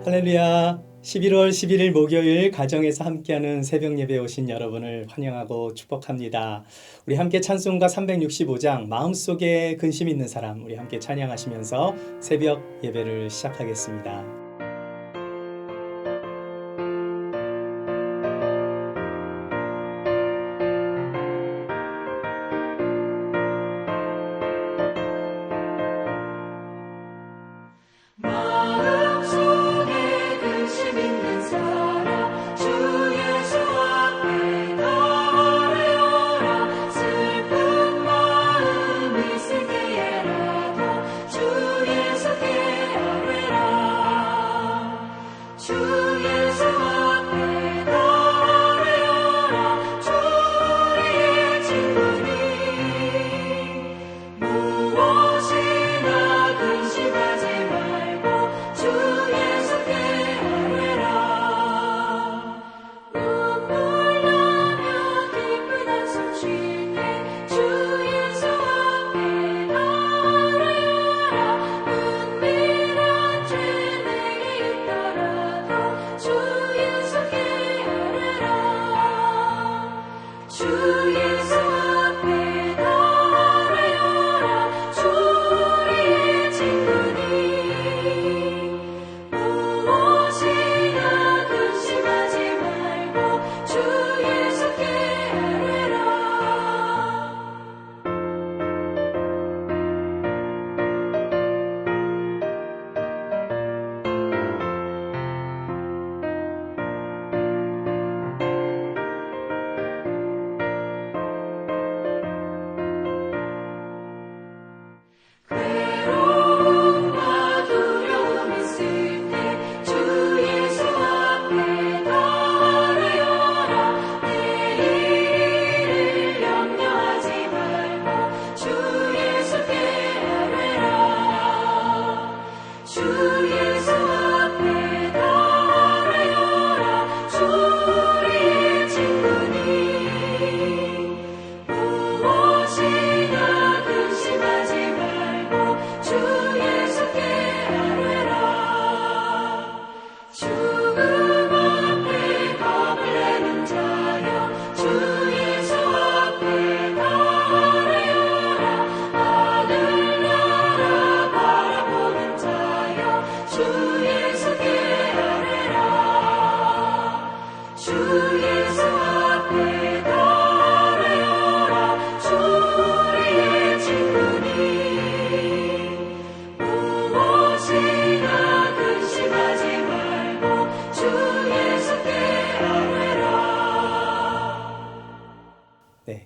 할렐루야. 11월 11일 목요일 가정에서 함께하는 새벽 예배에 오신 여러분을 환영하고 축복합니다. 우리 함께 찬송가 365장 마음속에 근심 있는 사람, 우리 함께 찬양하시면서 새벽 예배를 시작하겠습니다.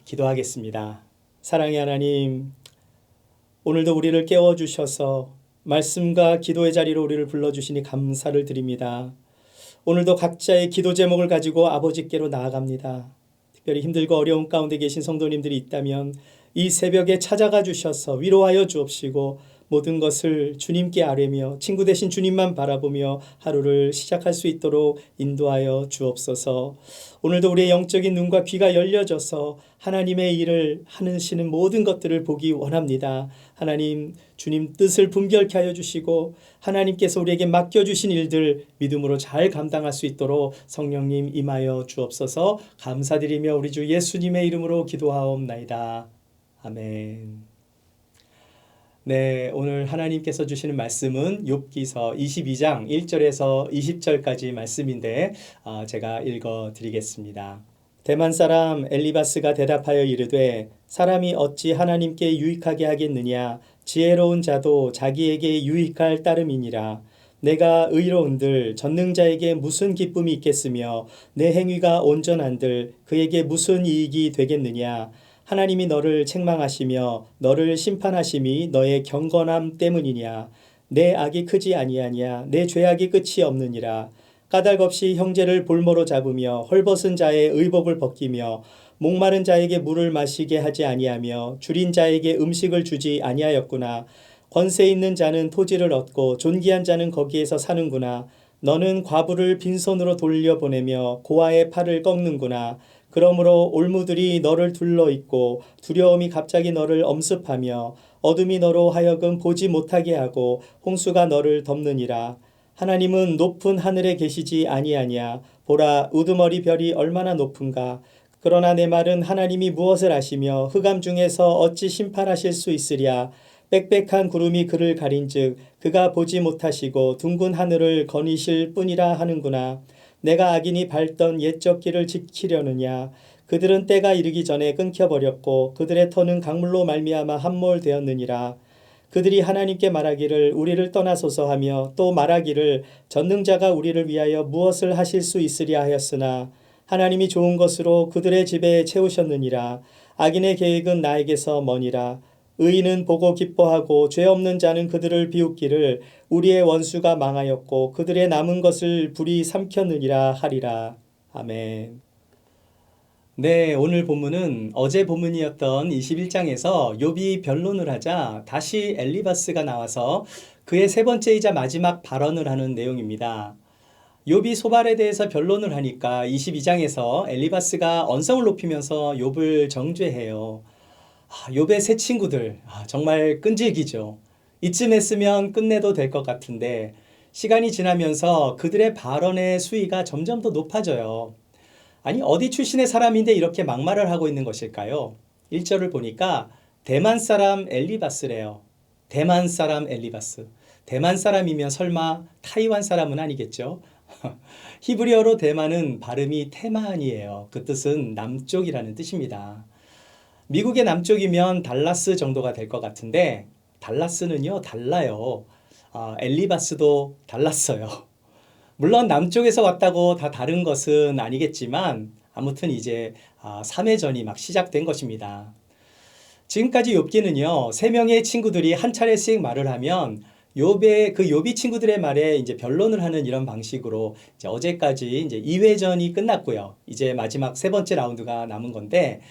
기도하겠습니다. 사랑의 하나님, 오늘도 우리를 깨워주셔서 말씀과 기도의 자리로 우리를 불러주시니 감사를 드립니다. 오늘도 각자의 기도 제목을 가지고 아버지께로 나아갑니다. 특별히 힘들고 어려운 가운데 계신 성도님들이 있다면 이 새벽에 찾아가 주셔서 위로하여 주옵시고 모든 것을 주님께 아뢰며 친구 되신 주님만 바라보며 하루를 시작할 수 있도록 인도하여 주옵소서. 오늘도 우리의 영적인 눈과 귀가 열려져서 하나님의 일을 하시는 모든 것들을 보기 원합니다. 하나님, 주님 뜻을 분별케 하여 주시고 하나님께서 우리에게 맡겨주신 일들 믿음으로 잘 감당할 수 있도록 성령님 임하여 주옵소서. 감사드리며 우리 주 예수님의 이름으로 기도하옵나이다. 아멘. 네, 오늘 하나님께서 주시는 말씀은 욥기서 22장 1절에서 20절까지 말씀인데 제가 읽어드리겠습니다. 대만 사람 엘리바스가 대답하여 이르되 사람이 어찌 하나님께 유익하게 하겠느냐. 지혜로운 자도 자기에게 유익할 따름이니라. 내가 의로운들 전능자에게 무슨 기쁨이 있겠으며 내 행위가 온전한들 그에게 무슨 이익이 되겠느냐. 하나님이 너를 책망하시며 너를 심판하심이 너의 경건함 때문이냐. 내 악이 크지 아니하냐. 내 죄악이 끝이 없느니라. 까닭 없이 형제를 볼모로 잡으며 헐벗은 자의 의복을 벗기며 목마른 자에게 물을 마시게 하지 아니하며 줄인 자에게 음식을 주지 아니하였구나. 권세 있는 자는 토지를 얻고 존귀한 자는 거기에서 사는구나. 너는 과부를 빈손으로 돌려보내며 고아의 팔을 꺾는구나. 그러므로 올무들이 너를 둘러있고 두려움이 갑자기 너를 엄습하며 어둠이 너로 하여금 보지 못하게 하고 홍수가 너를 덮느니라. 하나님은 높은 하늘에 계시지 아니하냐. 보라, 우두머리 별이 얼마나 높은가. 그러나 내 말은 하나님이 무엇을 아시며 흑암 중에서 어찌 심판하실 수 있으랴. 빽빽한 구름이 그를 가린즉 그가 보지 못하시고 둥근 하늘을 거니실 뿐이라 하는구나. 내가 악인이 밟던 옛적 길을 지키려느냐. 그들은 때가 이르기 전에 끊겨버렸고 그들의 터는 강물로 말미암아 함몰되었느니라. 그들이 하나님께 말하기를 우리를 떠나소서 하며 또 말하기를 전능자가 우리를 위하여 무엇을 하실 수 있으랴 하였으나 하나님이 좋은 것으로 그들의 집에 채우셨느니라. 악인의 계획은 나에게서 머니라. 의인은 보고 기뻐하고 죄 없는 자는 그들을 비웃기를 우리의 원수가 망하였고 그들의 남은 것을 불이 삼켰느니라 하리라. 아멘. 네, 오늘 본문은 어제 본문이었던 21장에서 욥이 변론을 하자 다시 엘리바스가 나와서 그의 세 번째이자 마지막 발언을 하는 내용입니다. 욥이 소발에 대해서 변론을 하니까 22장에서 엘리바스가 언성을 높이면서 욥을 정죄해요. 욥의 세 친구들 정말 끈질기죠. 이쯤 했으면 끝내도 될 것 같은데 시간이 지나면서 그들의 발언의 수위가 점점 더 높아져요. 아니 어디 출신의 사람인데 이렇게 막말을 하고 있는 것일까요? 1절을 보니까 대만 사람 엘리바스래요. 대만 사람 엘리바스. 대만 사람이면 설마 타이완 사람은 아니겠죠? 히브리어로 대만은 발음이 테만이에요. 그 뜻은 남쪽이라는 뜻입니다. 미국의 남쪽이면 달라스 정도가 될 것 같은데 달라스는요 달라요. 엘리바스도 달랐어요. 물론 남쪽에서 왔다고 다 다른 것은 아니겠지만 아무튼 이제 3회전이 막 시작된 것입니다. 지금까지 욥기는요 3명의 친구들이 한 차례씩 말을 하면 욥이 친구들의 말에 이제 변론을 하는 이런 방식으로 이제 어제까지 이제 2회전이 끝났고요. 이제 마지막 세 번째 라운드가 남은 건데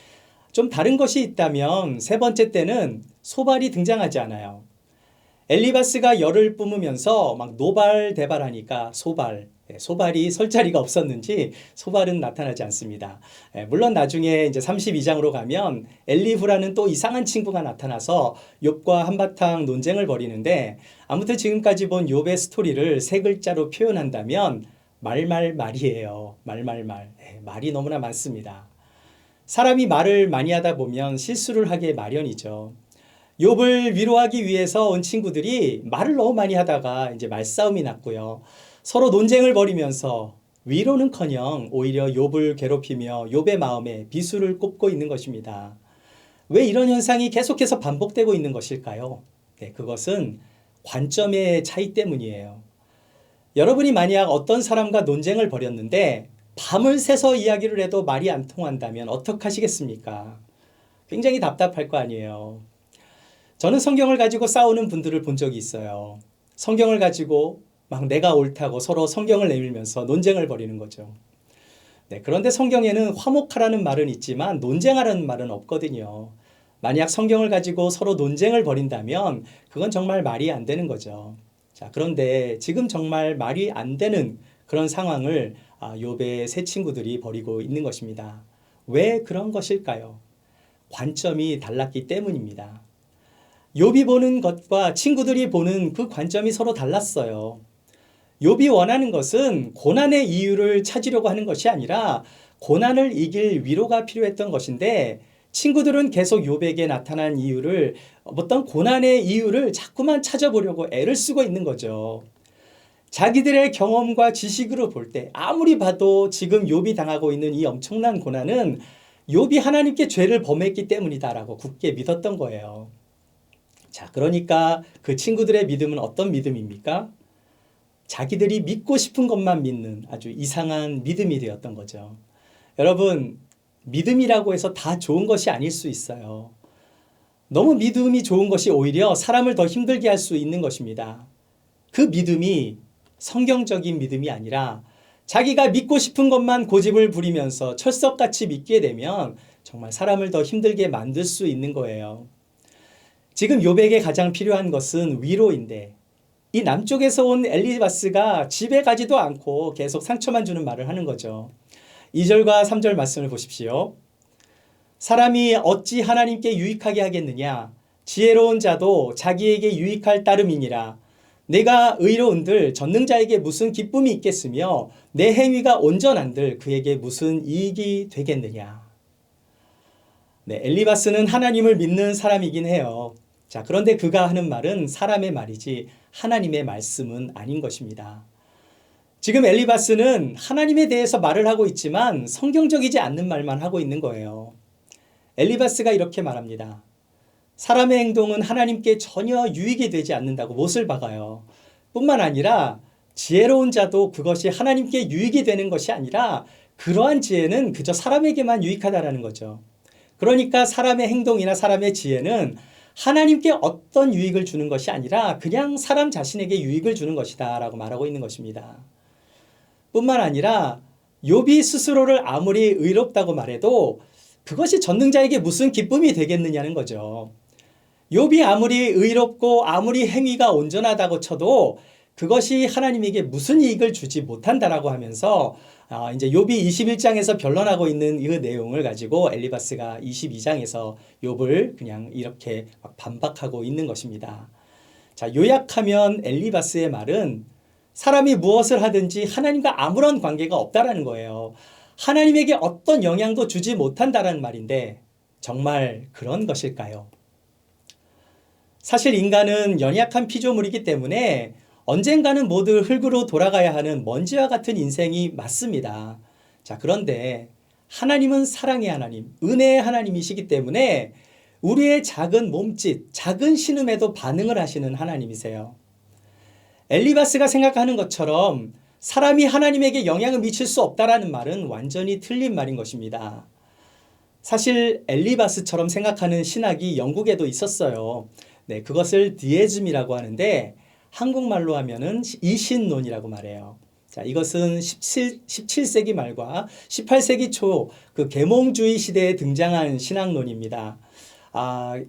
좀 다른 것이 있다면 세 번째 때는 소발이 등장하지 않아요. 엘리바스가 열을 뿜으면서 막 노발대발하니까 소발이 설 자리가 없었는지 소발은 나타나지 않습니다. 물론 나중에 이제 32장으로 가면 엘리후라는 또 이상한 친구가 나타나서 욥과 한바탕 논쟁을 벌이는데 아무튼 지금까지 본 욥의 스토리를 세 글자로 표현한다면 말이에요. 말이 너무나 많습니다. 사람이 말을 많이 하다 보면 실수를 하게 마련이죠. 욥을 위로하기 위해서 온 친구들이 말을 너무 많이 하다가 이제 말싸움이 났고요. 서로 논쟁을 벌이면서 위로는커녕 오히려 욥을 괴롭히며 욥의 마음에 비수를 꼽고 있는 것입니다. 왜 이런 현상이 계속해서 반복되고 있는 것일까요? 네, 그것은 관점의 차이 때문이에요. 여러분이 만약 어떤 사람과 논쟁을 벌였는데 밤을 새서 이야기를 해도 말이 안 통한다면 어떡하시겠습니까? 굉장히 답답할 거 아니에요. 저는 성경을 가지고 싸우는 분들을 본 적이 있어요. 성경을 가지고 막 내가 옳다고 서로 성경을 내밀면서 논쟁을 벌이는 거죠. 네, 그런데 성경에는 화목하라는 말은 있지만 논쟁하라는 말은 없거든요. 만약 성경을 가지고 서로 논쟁을 벌인다면 그건 정말 말이 안 되는 거죠. 자, 그런데 지금 정말 말이 안 되는 그런 상황을 욥의 세 친구들이 벌이고 있는 것입니다. 왜 그런 것일까요? 관점이 달랐기 때문입니다. 욥이 보는 것과 친구들이 보는 그 관점이 서로 달랐어요. 욥이 원하는 것은 고난의 이유를 찾으려고 하는 것이 아니라 고난을 이길 위로가 필요했던 것인데 친구들은 계속 욥에게 나타난 이유를 어떤 고난의 이유를 자꾸만 찾아보려고 애를 쓰고 있는 거죠. 자기들의 경험과 지식으로 볼 때 아무리 봐도 지금 욥이 당하고 있는 이 엄청난 고난은 욥이 하나님께 죄를 범했기 때문이다라고 굳게 믿었던 거예요. 자, 그러니까 그 친구들의 믿음은 어떤 믿음입니까? 자기들이 믿고 싶은 것만 믿는 아주 이상한 믿음이 되었던 거죠. 여러분, 믿음이라고 해서 다 좋은 것이 아닐 수 있어요. 너무 믿음이 좋은 것이 오히려 사람을 더 힘들게 할 수 있는 것입니다. 그 믿음이 성경적인 믿음이 아니라 자기가 믿고 싶은 것만 고집을 부리면서 철석같이 믿게 되면 정말 사람을 더 힘들게 만들 수 있는 거예요. 지금 욥에게 가장 필요한 것은 위로인데 이 남쪽에서 온 엘리바스가 집에 가지도 않고 계속 상처만 주는 말을 하는 거죠. 2절과 3절 말씀을 보십시오. 사람이 어찌 하나님께 유익하게 하겠느냐? 지혜로운 자도 자기에게 유익할 따름이니라. 내가 의로운들 전능자에게 무슨 기쁨이 있겠으며 내 행위가 온전한들 그에게 무슨 이익이 되겠느냐. 네, 엘리바스는 하나님을 믿는 사람이긴 해요. 자, 그런데 그가 하는 말은 사람의 말이지 하나님의 말씀은 아닌 것입니다. 지금 엘리바스는 하나님에 대해서 말을 하고 있지만 성경적이지 않는 말만 하고 있는 거예요. 엘리바스가 이렇게 말합니다. 사람의 행동은 하나님께 전혀 유익이 되지 않는다고 못을 박아요. 뿐만 아니라 지혜로운 자도 그것이 하나님께 유익이 되는 것이 아니라 그러한 지혜는 그저 사람에게만 유익하다라는 거죠. 그러니까 사람의 행동이나 사람의 지혜는 하나님께 어떤 유익을 주는 것이 아니라 그냥 사람 자신에게 유익을 주는 것이다 라고 말하고 있는 것입니다. 뿐만 아니라 욥이 스스로를 아무리 의롭다고 말해도 그것이 전능자에게 무슨 기쁨이 되겠느냐는 거죠. 욥이 아무리 의롭고 아무리 행위가 온전하다고 쳐도 그것이 하나님에게 무슨 이익을 주지 못한다라고 하면서 이제 욥이 21장에서 변론하고 있는 이 내용을 가지고 엘리바스가 22장에서 욥을 그냥 이렇게 막 반박하고 있는 것입니다. 자, 요약하면 엘리바스의 말은 사람이 무엇을 하든지 하나님과 아무런 관계가 없다라는 거예요. 하나님에게 어떤 영향도 주지 못한다라는 말인데 정말 그런 것일까요? 사실 인간은 연약한 피조물이기 때문에 언젠가는 모두 흙으로 돌아가야 하는 먼지와 같은 인생이 맞습니다. 자, 그런데 하나님은 사랑의 하나님, 은혜의 하나님이시기 때문에 우리의 작은 몸짓, 작은 신음에도 반응을 하시는 하나님이세요. 엘리바스가 생각하는 것처럼 사람이 하나님에게 영향을 미칠 수 없다라는 말은 완전히 틀린 말인 것입니다. 사실 엘리바스처럼 생각하는 신학이 영국에도 있었어요. 네, 그것을 디에즘이라고 하는데 한국말로 하면은 이신론이라고 말해요. 자, 이것은 17세기 말과 18세기 초 그 계몽주의 시대에 등장한 신학론입니다.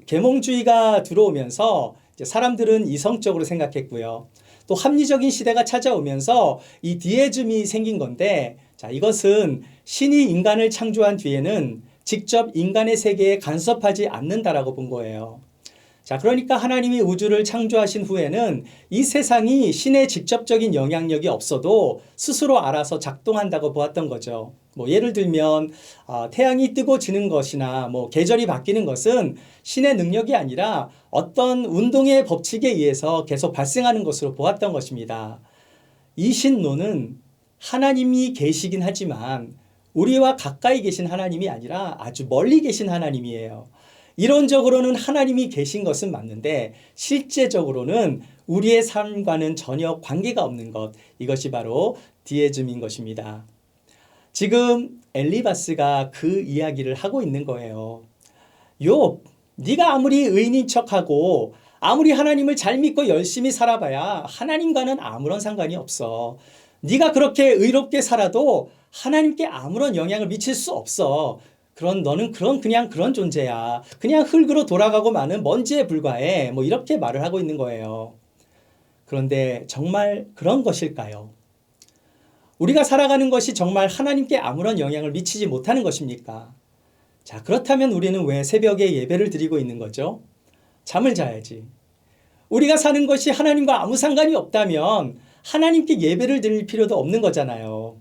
계몽주의가 들어오면서 이제 사람들은 이성적으로 생각했고요. 또 합리적인 시대가 찾아오면서 이 디에즘이 생긴 건데, 자, 이것은 신이 인간을 창조한 뒤에는 직접 인간의 세계에 간섭하지 않는다라고 본 거예요. 자, 그러니까 하나님이 우주를 창조하신 후에는 이 세상이 신의 직접적인 영향력이 없어도 스스로 알아서 작동한다고 보았던 거죠. 뭐 예를 들면 태양이 뜨고 지는 것이나 뭐 계절이 바뀌는 것은 신의 능력이 아니라 어떤 운동의 법칙에 의해서 계속 발생하는 것으로 보았던 것입니다. 이 신론은 하나님이 계시긴 하지만 우리와 가까이 계신 하나님이 아니라 아주 멀리 계신 하나님이에요. 이론적으로는 하나님이 계신 것은 맞는데 실제적으로는 우리의 삶과는 전혀 관계가 없는 것, 이것이 바로 디에즘인 것입니다. 지금 엘리바스가 그 이야기를 하고 있는 거예요. 욥, 네가 아무리 의인인 척하고 아무리 하나님을 잘 믿고 열심히 살아봐야 하나님과는 아무런 상관이 없어. 네가 그렇게 의롭게 살아도 하나님께 아무런 영향을 미칠 수 없어. 너는 그냥 그런 존재야. 그냥 흙으로 돌아가고 마는 먼지에 불과해. 뭐 이렇게 말을 하고 있는 거예요. 그런데 정말 그런 것일까요? 우리가 살아가는 것이 정말 하나님께 아무런 영향을 미치지 못하는 것입니까? 자, 그렇다면 우리는 왜 새벽에 예배를 드리고 있는 거죠? 잠을 자야지. 우리가 사는 것이 하나님과 아무 상관이 없다면 하나님께 예배를 드릴 필요도 없는 거잖아요.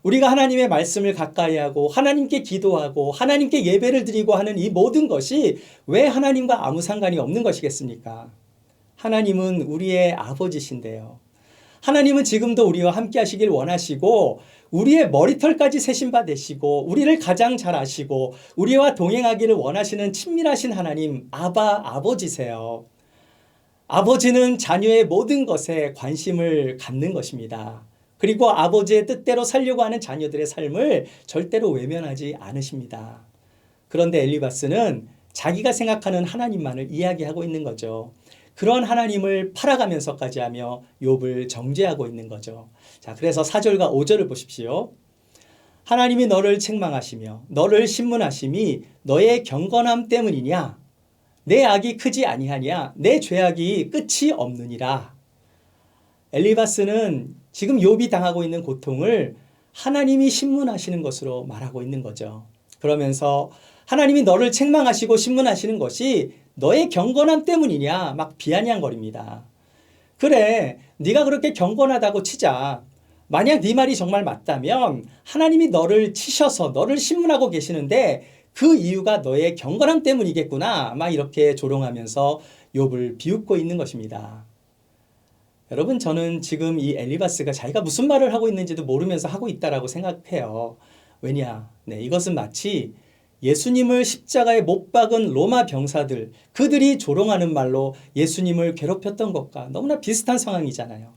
우리가 하나님의 말씀을 가까이 하고 하나님께 기도하고 하나님께 예배를 드리고 하는 이 모든 것이 왜 하나님과 아무 상관이 없는 것이겠습니까? 하나님은 우리의 아버지신데요. 하나님은 지금도 우리와 함께 하시길 원하시고 우리의 머리털까지 세신 바 되시고 우리를 가장 잘 아시고 우리와 동행하기를 원하시는 친밀하신 하나님, 아버지세요. 아버지는 자녀의 모든 것에 관심을 갖는 것입니다. 그리고 아버지의 뜻대로 살려고 하는 자녀들의 삶을 절대로 외면하지 않으십니다. 그런데 엘리바스는 자기가 생각하는 하나님만을 이야기하고 있는 거죠. 그런 하나님을 팔아가면서까지 하며 욥을 정죄하고 있는 거죠. 자, 그래서 4절과 5절을 보십시오. 하나님이 너를 책망하시며 너를 신문하심이 너의 경건함 때문이냐? 내 악이 크지 아니하냐? 내 죄악이 끝이 없느니라. 엘리바스는 지금 욥이 당하고 있는 고통을 하나님이 신문하시는 것으로 말하고 있는 거죠. 그러면서 하나님이 너를 책망하시고 신문하시는 것이 너의 경건함 때문이냐 막 비아냥거립니다. 그래, 네가 그렇게 경건하다고 치자. 만약 네 말이 정말 맞다면 하나님이 너를 치셔서 너를 신문하고 계시는데 그 이유가 너의 경건함 때문이겠구나. 막 이렇게 조롱하면서 욥을 비웃고 있는 것입니다. 여러분, 저는 지금 이 엘리바스가 자기가 무슨 말을 하고 있는지도 모르면서 하고 있다라고 생각해요. 왜냐? 네, 이것은 마치 예수님을 십자가에 못 박은 로마 병사들, 그들이 조롱하는 말로 예수님을 괴롭혔던 것과 너무나 비슷한 상황이잖아요.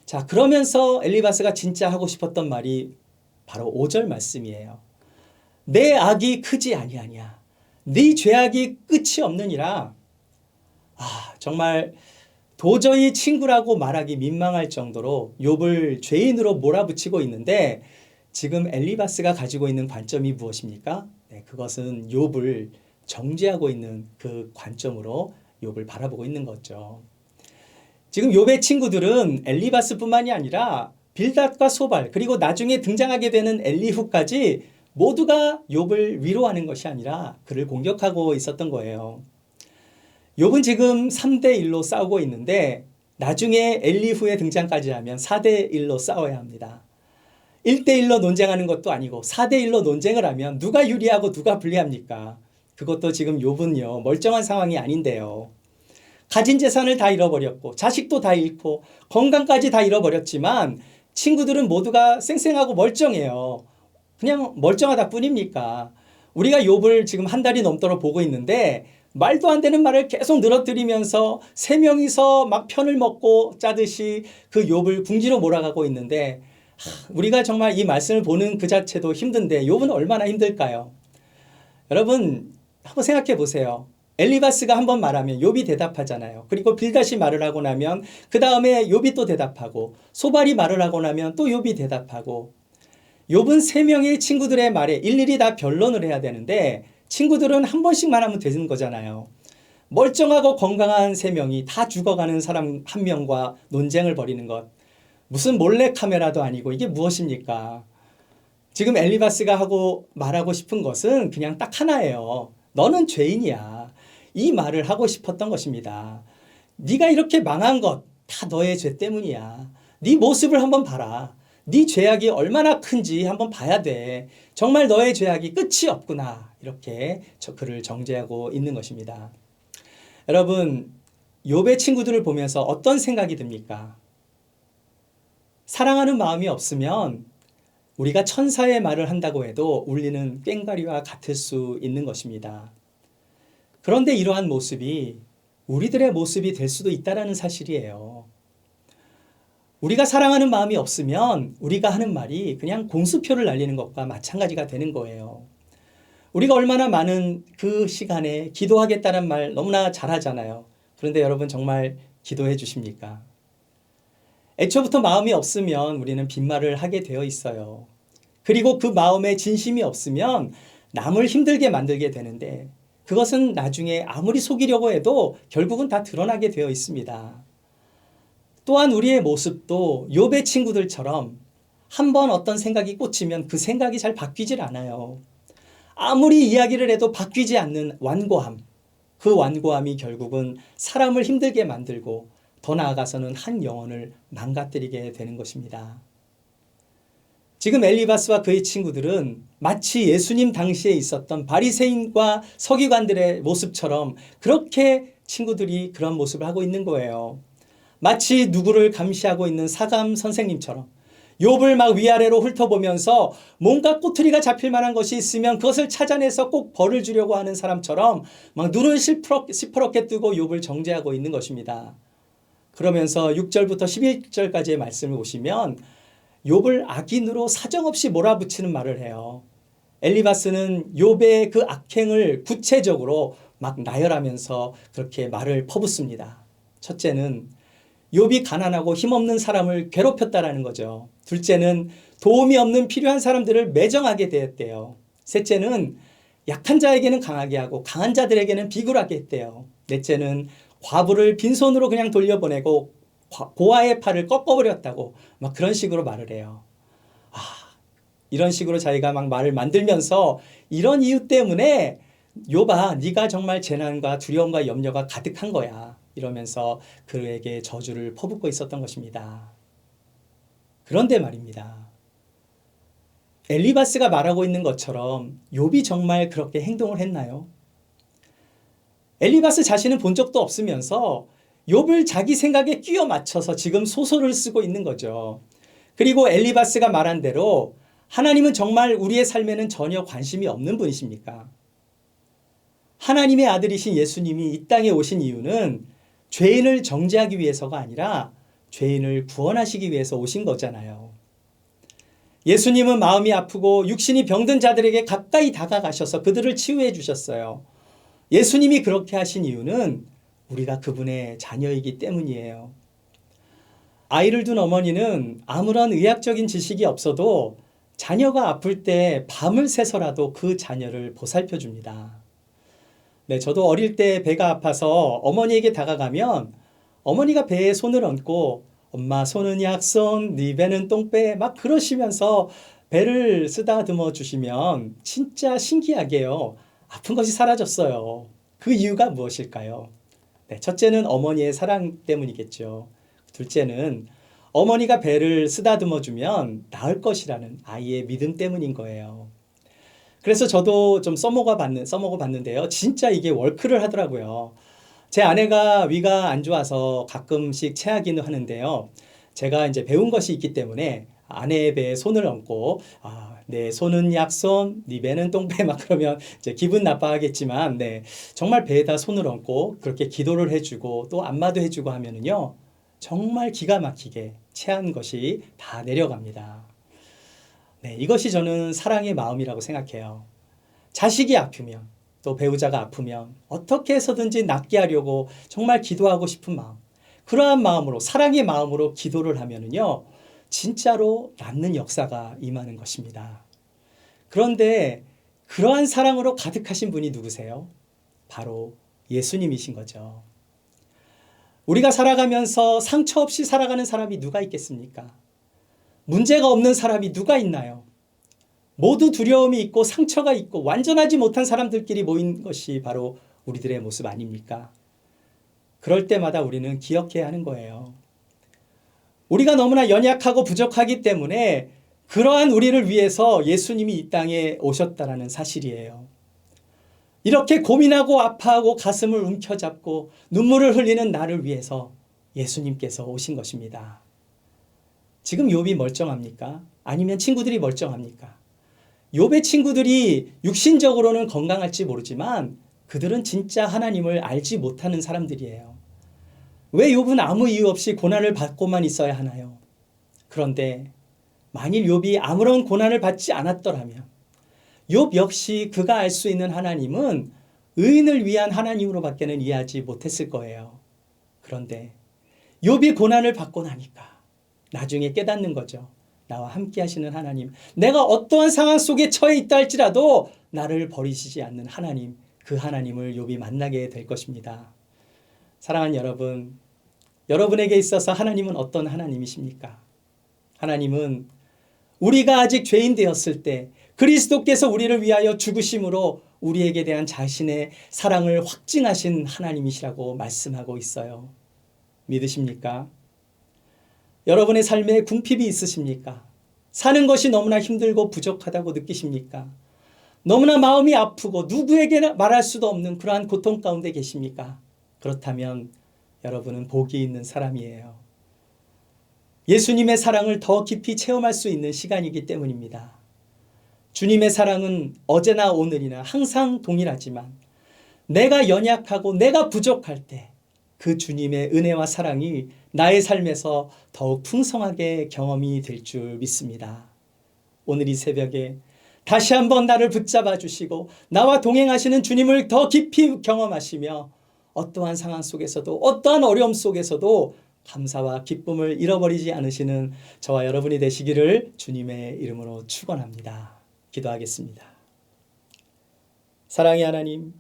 자, 그러면서 엘리바스가 진짜 하고 싶었던 말이 바로 5절 말씀이에요. 내 악이 크지 아니하냐. 네 죄악이 끝이 없느니라. 정말 도저히 친구라고 말하기 민망할 정도로 욥을 죄인으로 몰아붙이고 있는데 지금 엘리바스가 가지고 있는 관점이 무엇입니까? 네, 그것은 욥을 정죄하고 있는 그 관점으로 욥을 바라보고 있는 거죠. 지금 욥의 친구들은 엘리바스뿐만이 아니라 빌닷과 소발 그리고 나중에 등장하게 되는 엘리후까지 모두가 욥을 위로하는 것이 아니라 그를 공격하고 있었던 거예요. 욥은 지금 3대1로 싸우고 있는데 나중에 엘리후의 등장까지 하면 4대1로 싸워야 합니다. 1대1로 논쟁하는 것도 아니고 4대1로 논쟁을 하면 누가 유리하고 누가 불리합니까? 그것도 지금 욥은요 멀쩡한 상황이 아닌데요. 가진 재산을 다 잃어버렸고 자식도 다 잃고 건강까지 다 잃어버렸지만 친구들은 모두가 쌩쌩하고 멀쩡해요. 그냥 멀쩡하다 뿐입니까? 우리가 욥을 지금 한 달이 넘도록 보고 있는데 말도 안 되는 말을 계속 늘어뜨리면서 세 명이서 막 편을 먹고 짜듯이 그 욥을 궁지로 몰아가고 있는데 우리가 정말 이 말씀을 보는 그 자체도 힘든데 욥은 얼마나 힘들까요? 여러분 한번 생각해 보세요. 엘리바스가 한번 말하면 욥이 대답하잖아요. 그리고 빌닷이 말을 하고 나면 그 다음에 욥이 또 대답하고 소발이 말을 하고 나면 또 욥이 대답하고 욥은 세 명의 친구들의 말에 일일이 다 변론을 해야 되는데 친구들은 한 번씩만 하면 되는 거잖아요. 멀쩡하고 건강한 세 명이 다 죽어가는 사람 한 명과 논쟁을 벌이는 것. 무슨 몰래카메라도 아니고 이게 무엇입니까? 지금 엘리바스가 말하고 싶은 것은 그냥 딱 하나예요. 너는 죄인이야. 이 말을 하고 싶었던 것입니다. 네가 이렇게 망한 것 다 너의 죄 때문이야. 네 모습을 한번 봐라. 네 죄악이 얼마나 큰지 한번 봐야 돼. 정말 너의 죄악이 끝이 없구나. 이렇게 그를 정죄하고 있는 것입니다. 여러분, 욥의 친구들을 보면서 어떤 생각이 듭니까? 사랑하는 마음이 없으면 우리가 천사의 말을 한다고 해도 울리는 꽹과리와 같을 수 있는 것입니다. 그런데 이러한 모습이 우리들의 모습이 될 수도 있다는 사실이에요. 우리가 사랑하는 마음이 없으면 우리가 하는 말이 그냥 공수표를 날리는 것과 마찬가지가 되는 거예요. 우리가 얼마나 많은 그 시간에 기도하겠다는 말 너무나 잘하잖아요. 그런데 여러분 정말 기도해 주십니까? 애초부터 마음이 없으면 우리는 빈말을 하게 되어 있어요. 그리고 그 마음에 진심이 없으면 남을 힘들게 만들게 되는데 그것은 나중에 아무리 속이려고 해도 결국은 다 드러나게 되어 있습니다. 또한 우리의 모습도 욥의 친구들처럼 한번 어떤 생각이 꽂히면 그 생각이 잘 바뀌질 않아요. 아무리 이야기를 해도 바뀌지 않는 완고함, 그 완고함이 결국은 사람을 힘들게 만들고 더 나아가서는 한 영혼을 망가뜨리게 되는 것입니다. 지금 엘리바스와 그의 친구들은 마치 예수님 당시에 있었던 바리새인과 서기관들의 모습처럼 그렇게 친구들이 그런 모습을 하고 있는 거예요. 마치 누구를 감시하고 있는 사감 선생님처럼 욥을 막 위아래로 훑어보면서 뭔가 꼬투리가 잡힐 만한 것이 있으면 그것을 찾아내서 꼭 벌을 주려고 하는 사람처럼 막 눈을 시퍼렇게 뜨고 욥을 정죄하고 있는 것입니다. 그러면서 6절부터 11절까지의 말씀을 보시면 욥을 악인으로 사정없이 몰아붙이는 말을 해요. 엘리바스는 욥의 그 악행을 구체적으로 막 나열하면서 그렇게 말을 퍼붓습니다. 첫째는 욥이 가난하고 힘없는 사람을 괴롭혔다라는 거죠. 둘째는 도움이 없는 필요한 사람들을 매정하게 대했대요. 셋째는 약한 자에게는 강하게 하고 강한 자들에게는 비굴하게 했대요. 넷째는 과부를 빈손으로 그냥 돌려보내고 고아의 팔을 꺾어버렸다고 막 그런 식으로 말을 해요. 이런 식으로 자기가 막 말을 만들면서 이런 이유 때문에 욥아 네가 정말 재난과 두려움과 염려가 가득한 거야. 이러면서 그에게 저주를 퍼붓고 있었던 것입니다. 그런데 말입니다. 엘리바스가 말하고 있는 것처럼 욥이 정말 그렇게 행동을 했나요? 엘리바스 자신은 본 적도 없으면서 욥을 자기 생각에 끼워 맞춰서 지금 소설을 쓰고 있는 거죠. 그리고 엘리바스가 말한 대로 하나님은 정말 우리의 삶에는 전혀 관심이 없는 분이십니까? 하나님의 아들이신 예수님이 이 땅에 오신 이유는 죄인을 정죄하기 위해서가 아니라 죄인을 구원하시기 위해서 오신 거잖아요. 예수님은 마음이 아프고 육신이 병든 자들에게 가까이 다가가셔서 그들을 치유해 주셨어요. 예수님이 그렇게 하신 이유는 우리가 그분의 자녀이기 때문이에요. 아이를 둔 어머니는 아무런 의학적인 지식이 없어도 자녀가 아플 때 밤을 새서라도 그 자녀를 보살펴 줍니다. 네, 저도 어릴 때 배가 아파서 어머니에게 다가가면 어머니가 배에 손을 얹고 엄마 손은 약손, 네 배는 똥배 막 그러시면서 배를 쓰다듬어 주시면 진짜 신기하게요. 아픈 것이 사라졌어요. 그 이유가 무엇일까요? 네, 첫째는 어머니의 사랑 때문이겠죠. 둘째는 어머니가 배를 쓰다듬어 주면 나을 것이라는 아이의 믿음 때문인 거예요. 그래서 저도 좀 써먹어 봤는데요. 진짜 이게 월크를 하더라고요. 제 아내가 위가 안 좋아서 가끔씩 체하기는 하는데요. 제가 이제 배운 것이 있기 때문에 아내의 배에 손을 얹고 내 손은 약손, 네 배는 똥배 막 그러면 이제 기분 나빠하겠지만 정말 배에다 손을 얹고 그렇게 기도를 해주고 또 안마도 해주고 하면은요. 정말 기가 막히게 체한 것이 다 내려갑니다. 이것이 저는 사랑의 마음이라고 생각해요. 자식이 아프면 또 배우자가 아프면 어떻게 해서든지 낫게 하려고 정말 기도하고 싶은 마음. 그러한 마음으로 사랑의 마음으로 기도를 하면은요. 진짜로 낫는 역사가 임하는 것입니다. 그런데 그러한 사랑으로 가득하신 분이 누구세요? 바로 예수님이신 거죠. 우리가 살아가면서 상처 없이 살아가는 사람이 누가 있겠습니까? 문제가 없는 사람이 누가 있나요? 모두 두려움이 있고 상처가 있고 완전하지 못한 사람들끼리 모인 것이 바로 우리들의 모습 아닙니까? 그럴 때마다 우리는 기억해야 하는 거예요. 우리가 너무나 연약하고 부족하기 때문에 그러한 우리를 위해서 예수님이 이 땅에 오셨다는 사실이에요. 이렇게 고민하고 아파하고 가슴을 움켜잡고 눈물을 흘리는 나를 위해서 예수님께서 오신 것입니다. 지금 욥이 멀쩡합니까? 아니면 친구들이 멀쩡합니까? 욥의 친구들이 육신적으로는 건강할지 모르지만 그들은 진짜 하나님을 알지 못하는 사람들이에요. 왜 욥은 아무 이유 없이 고난을 받고만 있어야 하나요? 그런데 만일 욥이 아무런 고난을 받지 않았더라면 욥 역시 그가 알 수 있는 하나님은 의인을 위한 하나님으로밖에는 이해하지 못했을 거예요. 그런데 욥이 고난을 받고 나니까 나중에 깨닫는 거죠. 나와 함께 하시는 하나님, 내가 어떠한 상황 속에 처해 있다 할지라도 나를 버리시지 않는 하나님, 그 하나님을 욥이 만나게 될 것입니다. 사랑하는 여러분, 여러분에게 있어서 하나님은 어떤 하나님이십니까? 하나님은 우리가 아직 죄인 되었을 때 그리스도께서 우리를 위하여 죽으심으로 우리에게 대한 자신의 사랑을 확증하신 하나님이시라고 말씀하고 있어요. 믿으십니까? 여러분의 삶에 궁핍이 있으십니까? 사는 것이 너무나 힘들고 부족하다고 느끼십니까? 너무나 마음이 아프고 누구에게나 말할 수도 없는 그러한 고통 가운데 계십니까? 그렇다면 여러분은 복이 있는 사람이에요. 예수님의 사랑을 더 깊이 체험할 수 있는 시간이기 때문입니다. 주님의 사랑은 어제나 오늘이나 항상 동일하지만 내가 연약하고 내가 부족할 때 그 주님의 은혜와 사랑이 나의 삶에서 더욱 풍성하게 경험이 될 줄 믿습니다. 오늘 이 새벽에 다시 한번 나를 붙잡아 주시고 나와 동행하시는 주님을 더 깊이 경험하시며 어떠한 상황 속에서도 어떠한 어려움 속에서도 감사와 기쁨을 잃어버리지 않으시는 저와 여러분이 되시기를 주님의 이름으로 축원합니다. 기도하겠습니다. 사랑의 하나님,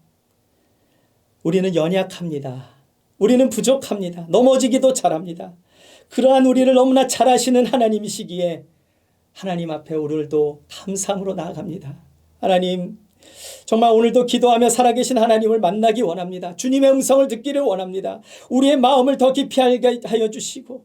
우리는 연약합니다. 우리는 부족합니다. 넘어지기도 잘합니다. 그러한 우리를 너무나 잘 아시는 하나님이시기에 하나님 앞에 오늘도 감사함으로 나아갑니다. 하나님, 정말 오늘도 기도하며 살아계신 하나님을 만나기 원합니다. 주님의 음성을 듣기를 원합니다. 우리의 마음을 더 깊이 알게 하여 주시고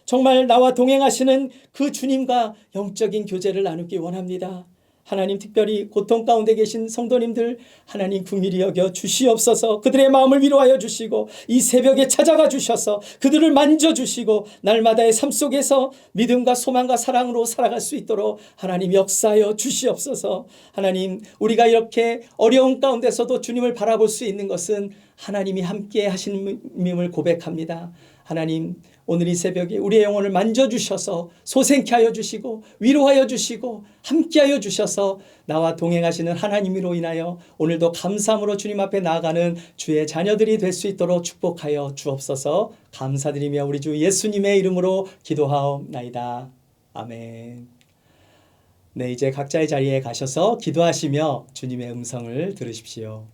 정말 나와 동행하시는 그 주님과 영적인 교제를 나누기 원합니다. 하나님, 특별히 고통 가운데 계신 성도님들 하나님 긍휼히 여겨 주시옵소서. 그들의 마음을 위로하여 주시고 이 새벽에 찾아가 주셔서 그들을 만져주시고 날마다의 삶 속에서 믿음과 소망과 사랑으로 살아갈 수 있도록 하나님 역사하여 주시옵소서. 하나님, 우리가 이렇게 어려운 가운데서도 주님을 바라볼 수 있는 것은 하나님이 함께 하심을 고백합니다. 하나님, 오늘 이 새벽에 우리의 영혼을 만져주셔서 소생케 하여 주시고 위로하여 주시고 함께하여 주셔서 나와 동행하시는 하나님으로 인하여 오늘도 감사함으로 주님 앞에 나아가는 주의 자녀들이 될 수 있도록 축복하여 주옵소서. 감사드리며 우리 주 예수님의 이름으로 기도하옵나이다. 아멘. 네, 이제 각자의 자리에 가셔서 기도하시며 주님의 음성을 들으십시오.